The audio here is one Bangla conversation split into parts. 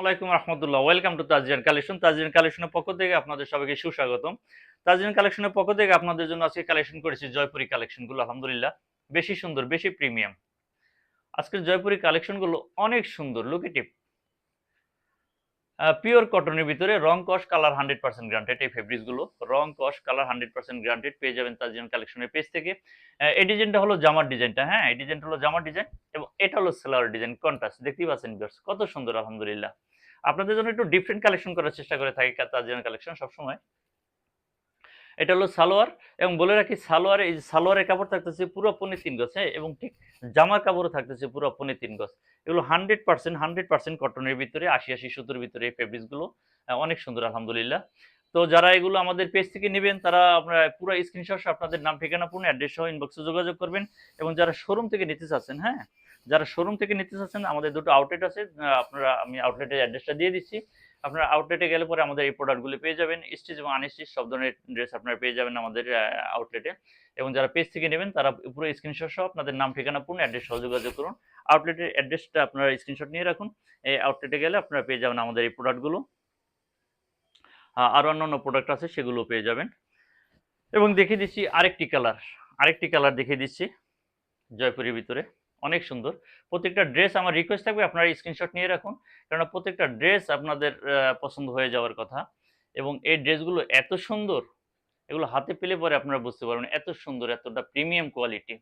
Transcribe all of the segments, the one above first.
আলাইকুম রহমতুল্লাহ। Welcome to Tajrian collection. Tajrian কালেকশনের পক্ষ থেকে আপনাদের সবাইকে সুস্বাগতম। তাজরিয়ান কালেকশনের পক্ষ থেকে আপনাদের জন্য আজকে কালেকশন করেছি জয়পুরি কালেকশনগুলো। আলহামদুলিল্লাহ বেশি সুন্দর, বেশি প্রিমিয়াম। আজকের জয়পুরি কালেকশনগুলো অনেক সুন্দর, লুকেটিভ, পিওর কটনের ভিতরে রং কস কালার 100% গ্রান্টেড। এই ফেব্রিক্সগুলো রং কস কালার 100% গ্রান্টেড পেয়ে যাবেন তাজরিয়ান কালেকশনের পেজ থেকে। এই ডিজাইনটা হলো জামার ডিজাইনটা, হ্যাঁ এই ডিজাইনটা হলো জামার ডিজাইন এবং এটা হলো সেলার ডিজাইন কন্ট্রাস্ট। দেখতেই পাচ্ছেন ভিউয়ার্স কত সুন্দর। আলহামদুলিল্লাহ আপনাদের জন্য একটু ডিফারেন্ট কালেকশন করার চেষ্টা করে থাকি তাজরিয়ান কালেকশন সবসময়। এটা হলো সালোয়ার এবং বলে রাখি সালোয়ার, এই সালোয়ারের কাপড় থাকতেছে পুরো পৌনে 3 গজ, হ্যাঁ, এবং ঠিক জামার কাপড়ও থাকতেছে পুরো পৌনে 3 গজ। এগুলো 100% কটনের ভিতরে 80 সুতোর ভিতরে এই ফেব্রিক্স গুলো অনেক সুন্দর আলহামদুলিল্লাহ। তো যারা এগুলো আমাদের পেজ থেকে নেবেন তারা আপনারা পুরো স্ক্রিনশট আপনাদের নাম ঠিকানা পূর্ণ অ্যাড্রেস সহ ইনবক্সে যোগাযোগ করবেন। এবং যারা শোরুম থেকে নিতে চাচ্ছেন, হ্যাঁ যারা শোরুম থেকে নিতে চাচ্ছেন আমাদের দুটো আউটলেট আছে, আপনারা আমি আউটলেটের অ্যাড্রেসটা দিয়ে দিচ্ছি। আপনারা আউটলেটে গেলে পরে আমাদের এই প্রোডাক্টগুলো পেয়ে যাবেন, স্টিচ এবং আনস্টিচ সব ধরনের ড্রেস আপনারা পেয়ে যাবেন আমাদের আউটলেটে। এবং যারা পেজ থেকে নেবেন তারা পুরো স্ক্রিনশট সহ আপনাদের নাম ঠিকানা পূর্ণ অ্যাড্রেস সহ যোগাযোগ করুন। আউটলেটের অ্যাড্রেসটা আপনারা স্ক্রিনশট নিয়ে রাখুন। এই আউটলেটে গেলে আপনারা পেয়ে যাবেন আমাদের এই প্রোডাক্টগুলো। আরও অন্যান্য প্রোডাক্ট আছে সেগুলো পেয়ে যাবেন। এবং দেখিয়ে দিচ্ছি আরেকটি কালার দেখিয়ে দিচ্ছি জয়পুরের ভিতরে অনেক সুন্দর। প্রত্যেকটা ড্রেস আমার রিকোয়েস্ট থাকবে আপনারা স্ক্রিনশট নিয়ে রাখুন, কেননা প্রত্যেকটা ড্রেস আপনাদের পছন্দ হয়ে যাওয়ার কথা। এবং এই ড্রেসগুলো এত সুন্দর, এগুলো হাতে পেলে পরে আপনারা বুঝতে পারবেন এত সুন্দর, এতটা প্রিমিয়াম কোয়ালিটি।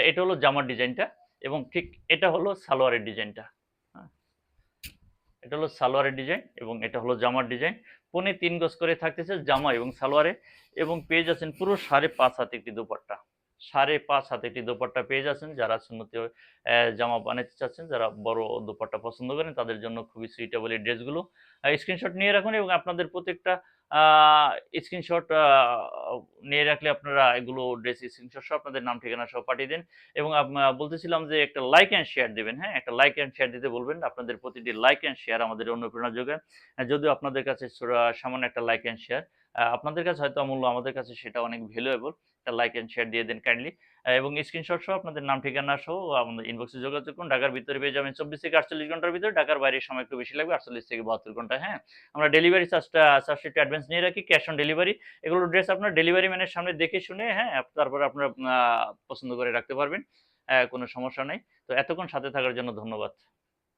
এটা হলো জামার ডিজাইনটা এবং ঠিক এটা হলো সালোয়ারের ডিজাইনটা। হ্যাঁ, এটা হলো সালোয়ারের ডিজাইন এবং এটা হলো জামার ডিজাইন। পৌনে 3 গজ করে থাকতেছে জামা এবং সালোয়ারে। এবং পেয়ে যাচ্ছেন পুরো 5.5 হাত একটি দোপাট্টা। 5.5 হাত একটি দোপাট্টা পেয়ে যাচ্ছেন। যারা সুন্নতি জামা বানাতে চাচ্ছেন, যারা বড় দোপাট্টা পছন্দ করেন তাদের জন্য খুবই সুইটেবল এই ড্রেসগুলো। স্ক্রিনশট নিয়ে রাখুন এবং আপনাদের প্রত্যেকটা স্ক্রিনশট নিয়ে রাখলে আপনারা এগুলো ড্রেস স্ক্রিনশট সহ আপনাদের নাম ঠিকানা সহ পাঠিয়ে দেন। এবং বলতেছিলাম যে একটা লাইক অ্যান্ড শেয়ার দেবেন, হ্যাঁ একটা লাইক অ্যান্ড শেয়ার দিতে বলবেন। আপনাদের প্রতিটি লাইক অ্যান্ড শেয়ার আমাদের অনুপ্রেরণা যোগায়। যদিও আপনাদের কাছে সামান্য একটা লাইক অ্যান্ড শেয়ার আপনাদের কাছে হয়তো অমূল্য, আমাদের কাছে সেটা অনেক ভ্যালুয়েবল। একটা লাইক অ্যান্ড শেয়ার দিয়ে দেন কাইন্ডলি। এবং স্ক্রিনশট সহ আপনাদের নাম ঠিকানা সহ আমাদের ইনবক্সে যোগাযোগ করুন। ঢাকার ভিতরে পেয়ে যাবেন 24 থেকে 48 ঘন্টার ভিতরে, ঢাকার বাইরে সময় একটু বেশি লাগবে, 48 থেকে 72 ঘন্টা। হ্যাঁ, আমরা ডেলিভারি চার্জটা একটু অ্যাডভান্স নিয়ে রাখি, ক্যাশ অন ডেলিভারি। এগুলো ড্রেস আপনার ডেলিভারি ম্যানের সামনে দেখে শুনে, হ্যাঁ তারপরে আপনারা পছন্দ করে রাখতে পারবেন, কোনো সমস্যা নাই। তো এতক্ষণ সাথে থাকার জন্য ধন্যবাদ।